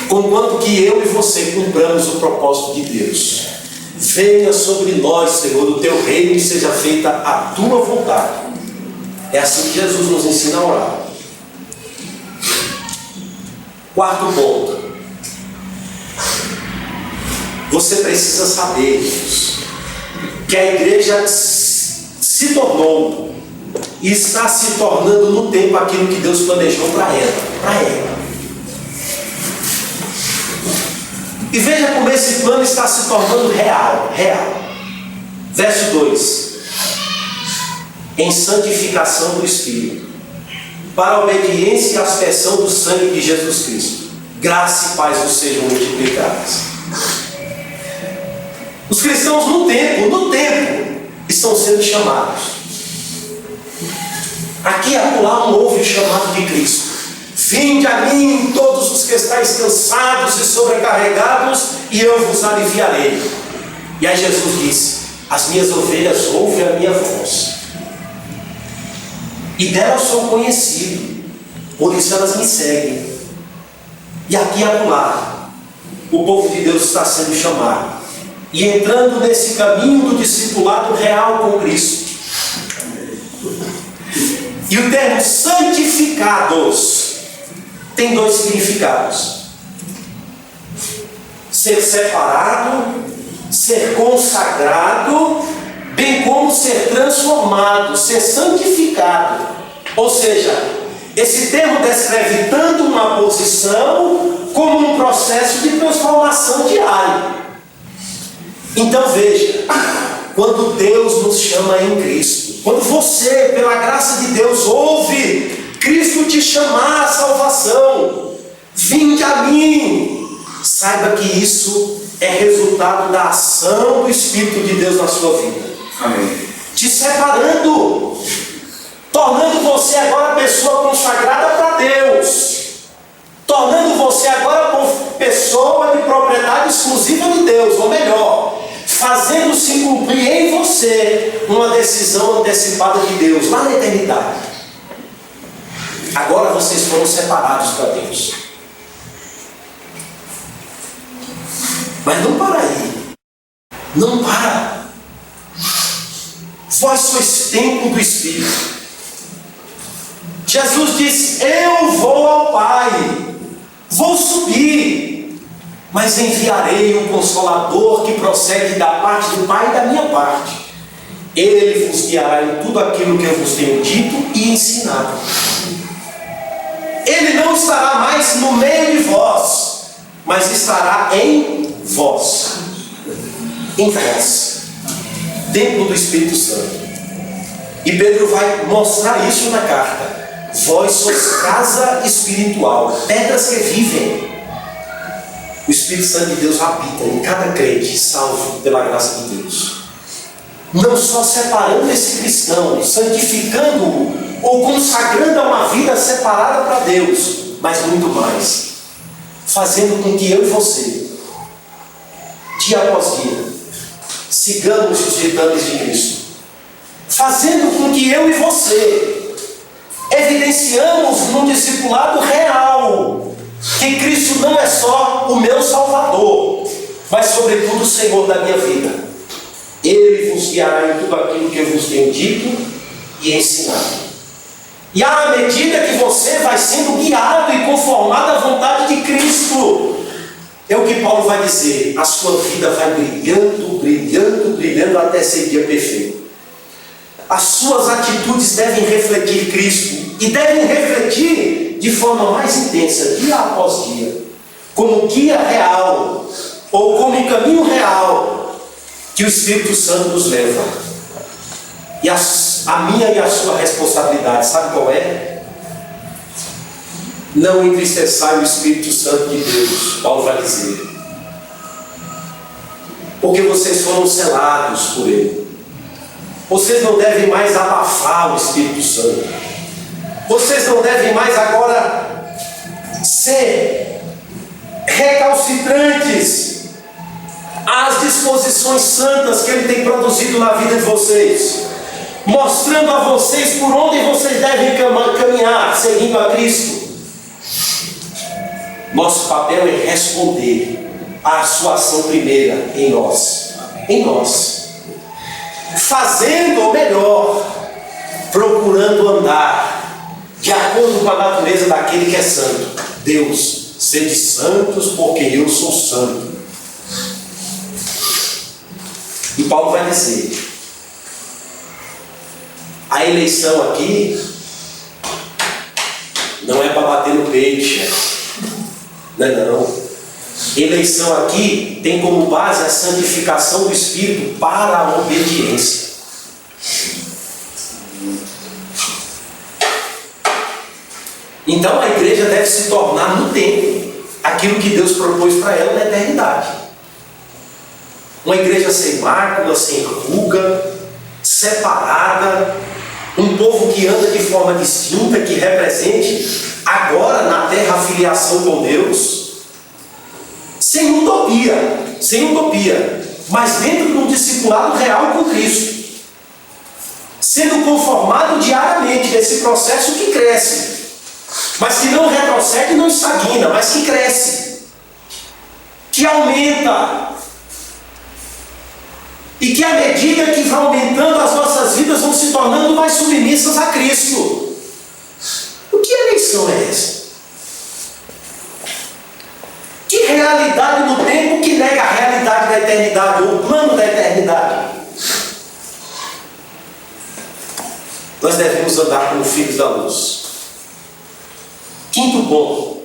Conquanto que eu e você cumpramos o propósito de Deus. Venha sobre nós, Senhor, o teu reino e seja feita a tua vontade. É assim que Jesus nos ensina a orar. Quarto ponto. Você precisa saber, irmãos, que a igreja se tornou e está se tornando no tempo aquilo que Deus planejou para ela. E veja como esse plano está se tornando real. Verso 2. Em santificação do Espírito, para a obediência e aspersão do sangue de Jesus Cristo. Graça e paz nos sejam multiplicadas. Os cristãos no tempo, estão sendo chamados. Aqui e acolá não houve o chamado de Cristo. Vinde a mim todos os que estáis cansados e sobrecarregados, e eu vos aliviarei. E aí Jesus disse: as minhas ovelhas ouvem a minha voz, e delas sou conhecido, por isso elas me seguem. E aqui e acolá, o povo de Deus está sendo chamado, e entrando nesse caminho do discipulado real com Cristo. E o termo santificados tem dois significados: ser separado, ser consagrado, bem como ser transformado, ser santificado. Ou seja, esse termo descreve tanto uma posição como um processo de transformação diária. Então veja, quando Deus nos chama em Cristo, quando você, pela graça de Deus, ouve Cristo te chamar à salvação, vinde a mim, saiba que isso é resultado da ação do Espírito de Deus na sua vida. Amém. Te separando, tornando você agora pessoa consagrada para Deus, tornando você agora pessoa de propriedade exclusiva de Deus, ou melhor, fazendo-se cumprir em você uma decisão antecipada de Deus lá na eternidade. Agora vocês foram separados para Deus. Mas não para aí. Não para. Vós sois templo do Espírito. Jesus disse: eu vou ao Pai, vou subir, mas enviarei um Consolador que procede da parte do Pai e da minha parte. Ele vos guiará em tudo aquilo que eu vos tenho dito e ensinado. Ele não estará mais no meio de vós, mas estará em vós. Em vós. Templo do Espírito Santo. E Pedro vai mostrar isso na carta. Vós sois casa espiritual, pedras que vivem. O Espírito Santo de Deus habita em cada crente, salvo pela graça de Deus. Não só separando esse cristão, santificando-o, ou consagrando a uma vida separada para Deus, mas muito mais, fazendo com que eu e você, dia após dia, sigamos os ditames de Cristo, fazendo com que eu e você evidenciamos num discipulado real que Cristo não é só o meu Salvador, mas sobretudo o Senhor da minha vida. Ele vos guiará em tudo aquilo que eu vos tenho dito e ensinado. E à medida que você vai sendo guiado e conformado à vontade de Cristo, é o que Paulo vai dizer: a sua vida vai brilhando, brilhando, brilhando até ser dia perfeito. As suas atitudes devem refletir Cristo, e devem refletir de forma mais intensa, dia após dia, como guia real, ou como um caminho real que o Espírito Santo nos leva. E a minha e a sua responsabilidade, sabe qual é? Não entristeçai o Espírito Santo de Deus, Paulo vai dizer, porque vocês foram selados por Ele. Vocês não devem mais abafar o Espírito Santo. Vocês não devem mais agora ser recalcitrantes às disposições santas que Ele tem produzido na vida de vocês, mostrando a vocês por onde vocês devem caminhar, seguindo a Cristo. Nosso papel é responder à sua ação primeira em nós, fazendo, ou melhor, procurando andar de acordo com a natureza daquele que é santo. Deus, sede santos porque eu sou santo. E Paulo vai dizer, a eleição aqui não é para bater no peito, não. Eleição aqui tem como base a santificação do Espírito para a obediência. Então a igreja deve se tornar no tempo aquilo que Deus propôs para ela na eternidade. Uma igreja sem mácula, sem ruga, separada, um povo que anda de forma distinta, que represente agora na terra a filiação com Deus, sem utopia, mas dentro de um discipulado real com Cristo, sendo conformado diariamente nesse processo que cresce, mas que não retrocede e não estagna, mas que cresce, que aumenta, e que à medida que vai aumentando as nossas vidas vão se tornando mais submissas a Cristo. O que eleição é essa? Que realidade no tempo que nega a realidade da eternidade, ou o plano da eternidade? Nós devemos andar como filhos da luz. Quinto ponto.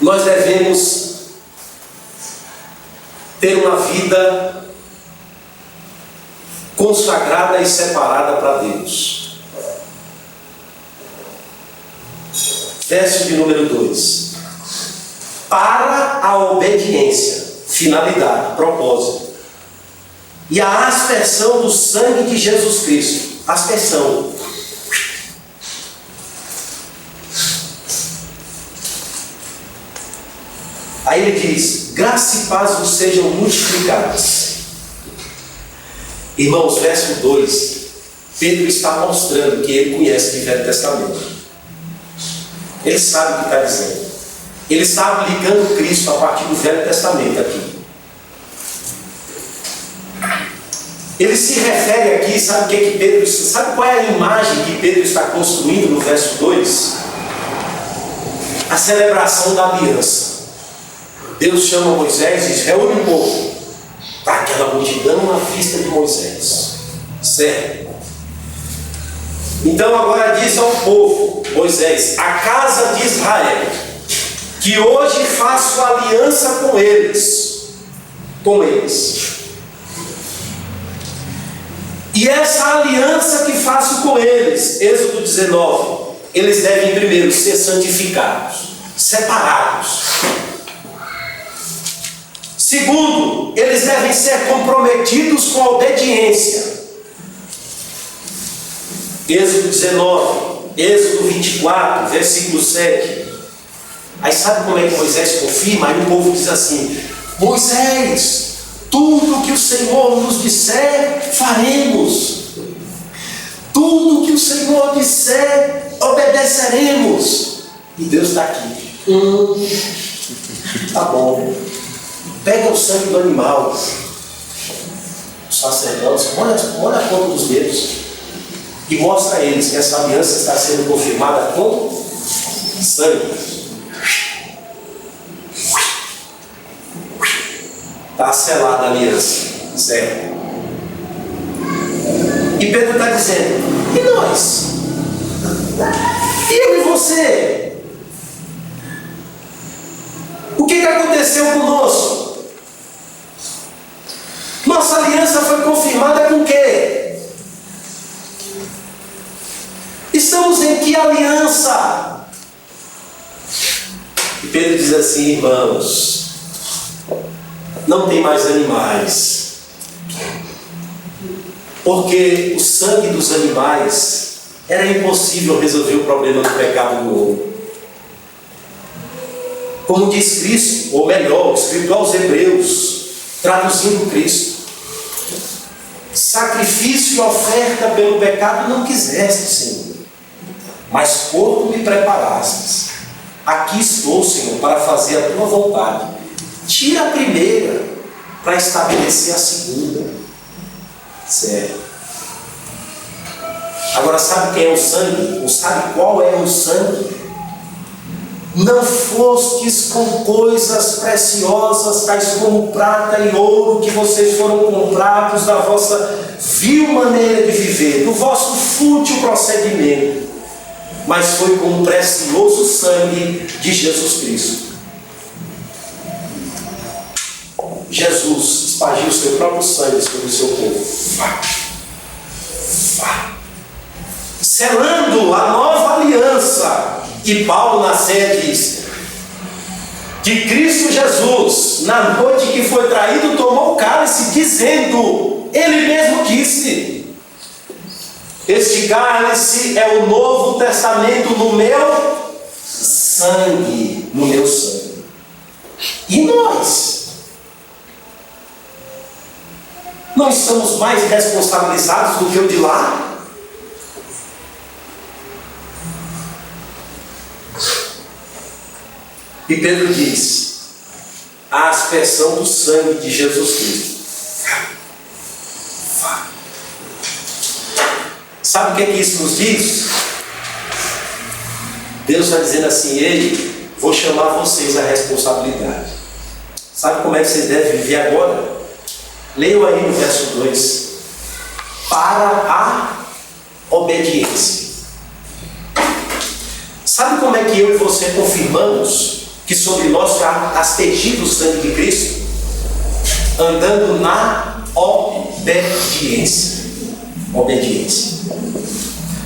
Nós devemos ter uma vida consagrada e separada para Deus. Verso de número 2. Para a obediência, finalidade, propósito, e a aspersão do sangue de Jesus Cristo. Aspersão. Aí ele diz: graça e paz vos sejam multiplicadas. Irmãos, verso 2, Pedro está mostrando que ele conhece o Velho Testamento. Ele sabe o que está dizendo. Ele está aplicando Cristo a partir do Velho Testamento aqui. Ele se refere aqui, sabe o que Pedro, sabe qual é a imagem que Pedro está construindo no verso 2? A celebração da aliança. Deus chama Moisés e diz: reúne o povo. Está aquela multidão à vista de Moisés. Certo? Então agora diz ao povo, Moisés, a casa de Israel, que hoje faço aliança com eles. Com eles. E essa aliança que faço com eles, Êxodo 19, eles devem primeiro ser santificados, separados. Segundo, eles devem ser comprometidos com a obediência. Êxodo 19, Êxodo 24, versículo 7. Aí sabe como é que Moisés confirma? Aí o povo diz assim: Moisés, tudo que o Senhor nos disser, faremos. Tudo que o Senhor disser, obedeceremos. E Deus está aqui. Tá bom. Pega o sangue do animal. Os sacerdotes, olha a ponta dos dedos. E mostra a eles que essa aliança está sendo confirmada com sangue. Está selada a aliança, certo? E Pedro está dizendo: e nós? Eu e você? O que aconteceu conosco? Nossa aliança foi confirmada com o quê? Estamos em que aliança? E Pedro diz assim: irmãos, não tem mais animais, porque o sangue dos animais era impossível resolver o problema do pecado do homem. Como diz Cristo, ou melhor, escrito aos Hebreus, traduzindo Cristo: sacrifício e oferta pelo pecado não quiseste, Senhor, mas corpo me preparastes. Aqui estou, Senhor, para fazer a tua vontade. Tira a primeira para estabelecer a segunda. Certo? Agora, sabe quem é o sangue? Ou sabe qual é o sangue? Não fostes com coisas preciosas, tais como prata e ouro, que vocês foram comprados da vossa vil maneira de viver, do vosso fútil procedimento, mas foi com o precioso sangue de Jesus Cristo. Jesus espargiu o seu próprio sangue sobre o seu povo, selando a nova aliança. E Paulo na Sé diz: de Cristo Jesus, na noite que foi traído, tomou o cálice, dizendo, ele mesmo disse: este cálice é o Novo Testamento no meu sangue, no meu sangue. E nós? Não estamos mais responsabilizados do que o de lá? E Pedro diz: a aspersão do sangue de Jesus Cristo. Sabe o que é que isso nos diz? Deus está dizendo assim: ei, vou chamar vocês à responsabilidade. Sabe como é que vocês devem viver agora? Leiam aí no verso 2: para a obediência. Sabe como é que eu e você confirmamos que sobre nós está aspergido o sangue de Cristo? Andando na obediência. Obediência.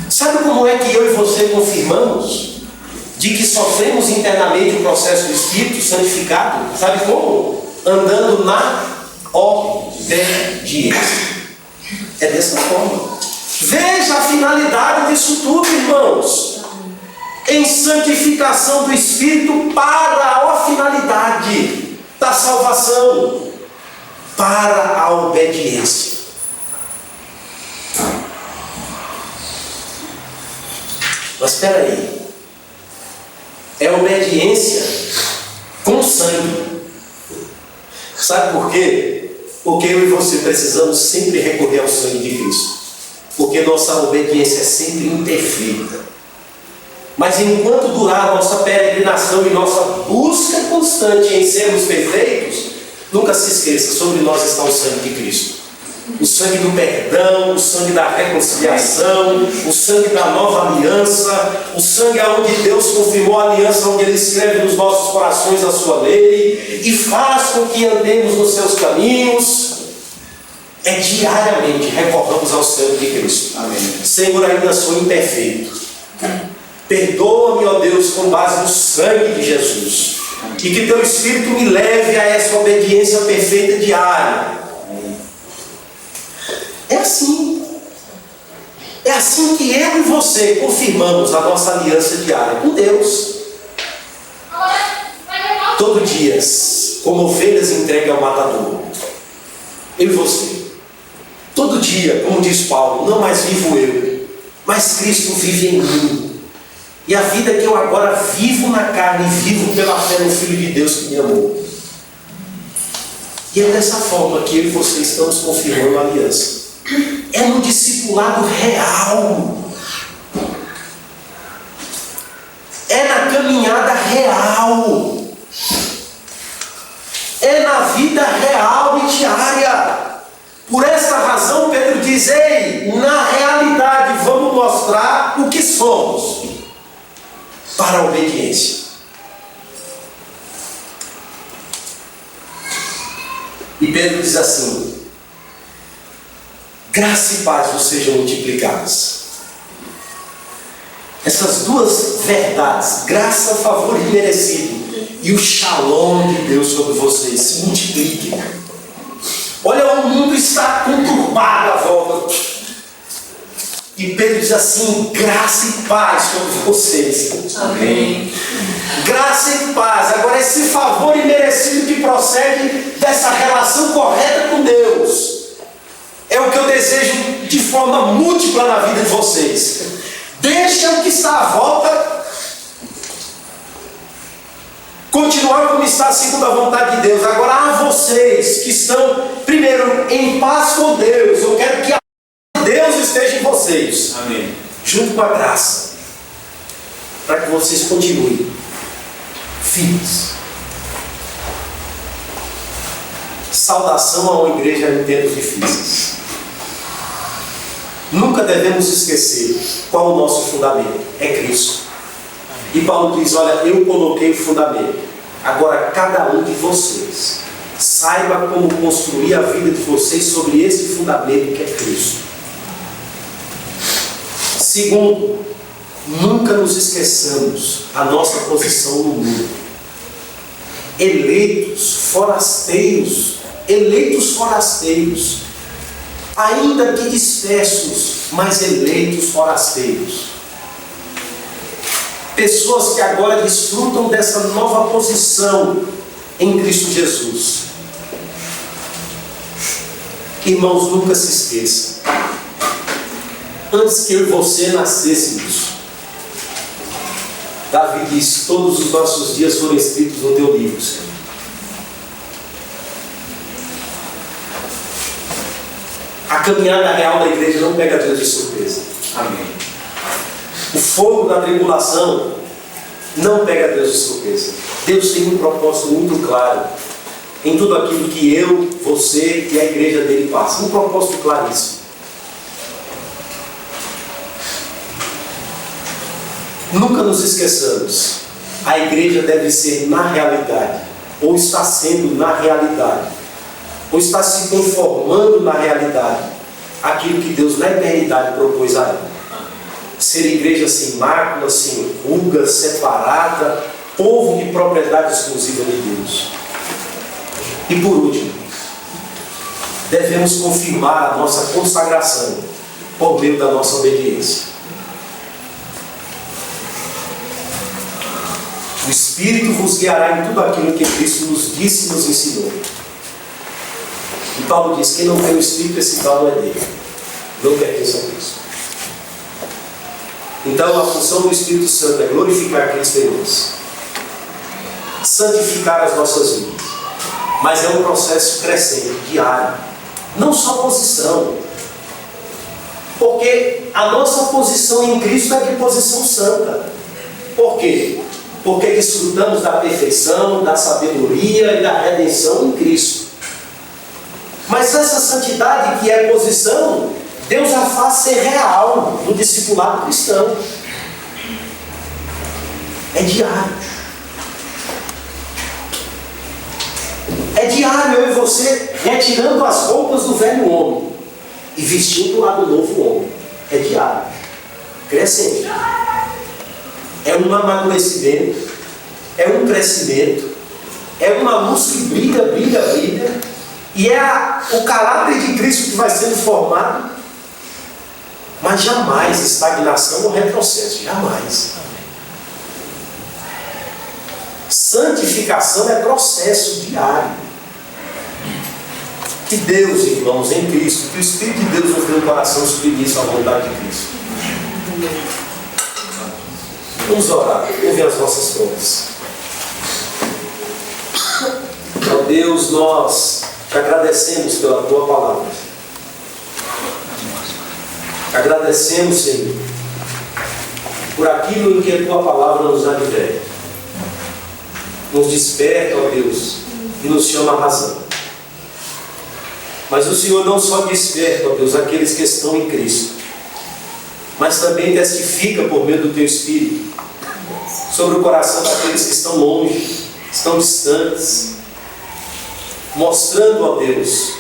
Sabe como é que eu e você confirmamos de que sofremos internamente o processo do Espírito santificado? Sabe como? Andando na obediência. É dessa forma. Veja a finalidade disso tudo, irmãos. Em santificação do Espírito para a finalidade da salvação, para a obediência. Mas espera aí, é obediência com sangue. Sabe por quê? Porque eu e você precisamos sempre recorrer ao sangue de Cristo. Porque nossa obediência é sempre imperfeita. Mas enquanto durar a nossa peregrinação e nossa busca constante em sermos perfeitos, nunca se esqueça, sobre nós está o sangue de Cristo. O sangue do perdão, o sangue da reconciliação, o sangue da nova aliança, o sangue aonde Deus confirmou a aliança, onde Ele escreve nos nossos corações a sua lei e faz com que andemos nos seus caminhos. É diariamente recorramos ao sangue de Cristo. Amém. Senhor, ainda sou imperfeito. Perdoa-me, ó Deus, com base no sangue de Jesus. E que Teu Espírito me leve a essa obediência perfeita diária. É assim. É assim que eu e você confirmamos a nossa aliança diária com Deus. Todo dia, como ovelhas entregue ao matador. Eu e você. Todo dia, como diz Paulo, não mais vivo eu, mas Cristo vive em mim. E a vida que eu agora vivo na carne, vivo pela fé no Filho de Deus que me amou. E é dessa forma que eu e você estamos confirmando a aliança. É no discipulado real. É na caminhada real. É na vida real e diária. Por essa razão, Pedro diz: ei, na realidade, vamos mostrar o que somos para a obediência. E Pedro diz assim: graça e paz vos sejam multiplicadas. Essas duas verdades, graça, favor imerecido, e o shalom de Deus sobre vocês, se multipliquem. Olha, o mundo está conturbado à volta. E Pedro diz assim: graça e paz sobre vocês. Amém. Graça e paz. Agora, esse favor imerecido que procede dessa relação correta com Deus, é o que eu desejo de forma múltipla na vida de vocês. Deixa o que está à volta continuar como está segundo a vontade de Deus. Agora, a vocês que estão, primeiro, em paz com Deus, eu quero que a paz de Deus esteja em vocês. Amém. Junto com a graça, para que vocês continuem firmes. Saudação a uma igreja em tempos difíceis. Nunca devemos esquecer qual o nosso fundamento. É Cristo. E Paulo diz: olha, eu coloquei o fundamento. Agora cada um de vocês saiba como construir a vida de vocês sobre esse fundamento que é Cristo. Segundo, nunca nos esqueçamos a nossa posição no mundo. Eleitos forasteiros, ainda que dispersos, mas eleitos forasteiros. Pessoas que agora desfrutam dessa nova posição em Cristo Jesus. Irmãos, nunca se esqueçam. Antes que eu e você nascêssemos, Davi disse: todos os nossos dias foram escritos no teu livro, Senhor. A caminhada real da igreja não pega Deus de surpresa. Amém. O fogo da tribulação não pega Deus de surpresa. Deus tem um propósito muito claro em tudo aquilo que eu, você e a igreja dele passa. Um propósito claríssimo. Nunca nos esqueçamos. A igreja deve ser na realidade, ou está sendo na realidade, ou está se conformando na realidade, aquilo que Deus na eternidade propôs a ela. Ser igreja sem mácula, sem ruga, separada, povo de propriedade exclusiva de Deus. E por último, devemos confirmar a nossa consagração por meio da nossa obediência. O Espírito vos guiará em tudo aquilo que Cristo nos disse e nos ensinou. E Paulo diz: quem não tem o Espírito, esse tal não é dele. Não pertence a Cristo. Então a função do Espírito Santo é glorificar Cristo em nós, santificar as nossas vidas, Mas é um processo crescente, diário. Não só posição. Porque a nossa posição em Cristo é de posição santa. Por quê? Porque desfrutamos da perfeição, da sabedoria e da redenção em Cristo. Mas essa santidade que é posição, Deus a faz ser real no discipulado cristão. É diário. É diário eu e você retirando as roupas do velho homem e vestindo a do novo homem. É diário. Crescente. É um amadurecimento. É um crescimento. É uma luz que brilha, brilha, brilha. E é o caráter de Cristo que vai sendo formado. Mas jamais estagnação ou retrocesso. Jamais. Santificação é processo diário. Que Deus, irmãos, em Cristo, que o Espírito de Deus nos dê um coração submisso à vontade de Cristo. Vamos orar, ouvir as nossas contas. Ó Deus, nós te agradecemos pela tua palavra. Agradecemos, Senhor, por aquilo em que a tua palavra nos adverte. Nos desperta, ó Deus, e nos chama a razão. Mas o Senhor não só desperta, ó Deus, aqueles que estão em Cristo, mas também testifica por meio do teu Espírito sobre o coração daqueles que estão longe, estão distantes, mostrando, ó Deus,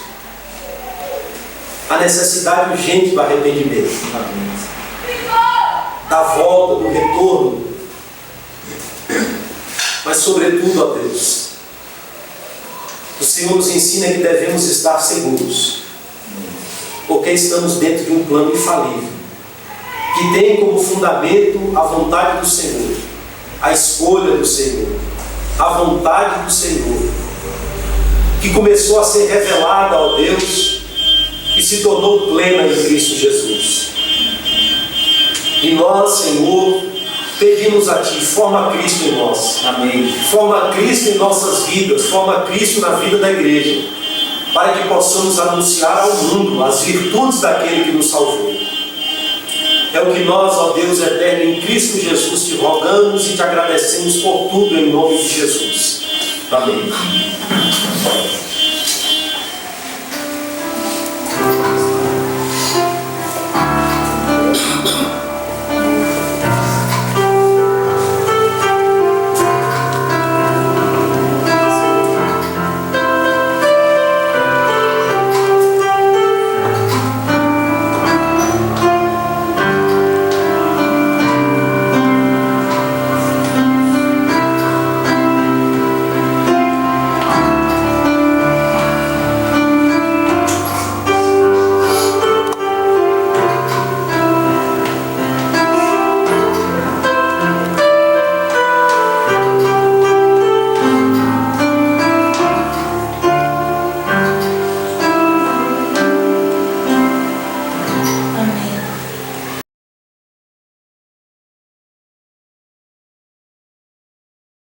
a necessidade urgente do arrependimento, da volta, do retorno, mas sobretudo, ó Deus, o Senhor nos ensina que devemos estar seguros, porque estamos dentro de um plano infalível, que tem como fundamento a vontade do Senhor, a escolha do Senhor, a vontade do Senhor, que começou a ser revelada, ó Deus, e se tornou plena em Cristo Jesus. E nós, Senhor, pedimos a Ti, forma Cristo em nós. Amém. Forma Cristo em nossas vidas, forma Cristo na vida da igreja, para que possamos anunciar ao mundo as virtudes daquele que nos salvou. É o que nós, ó Deus eterno, em Cristo Jesus, te rogamos e te agradecemos por tudo em nome de Jesus. Amém.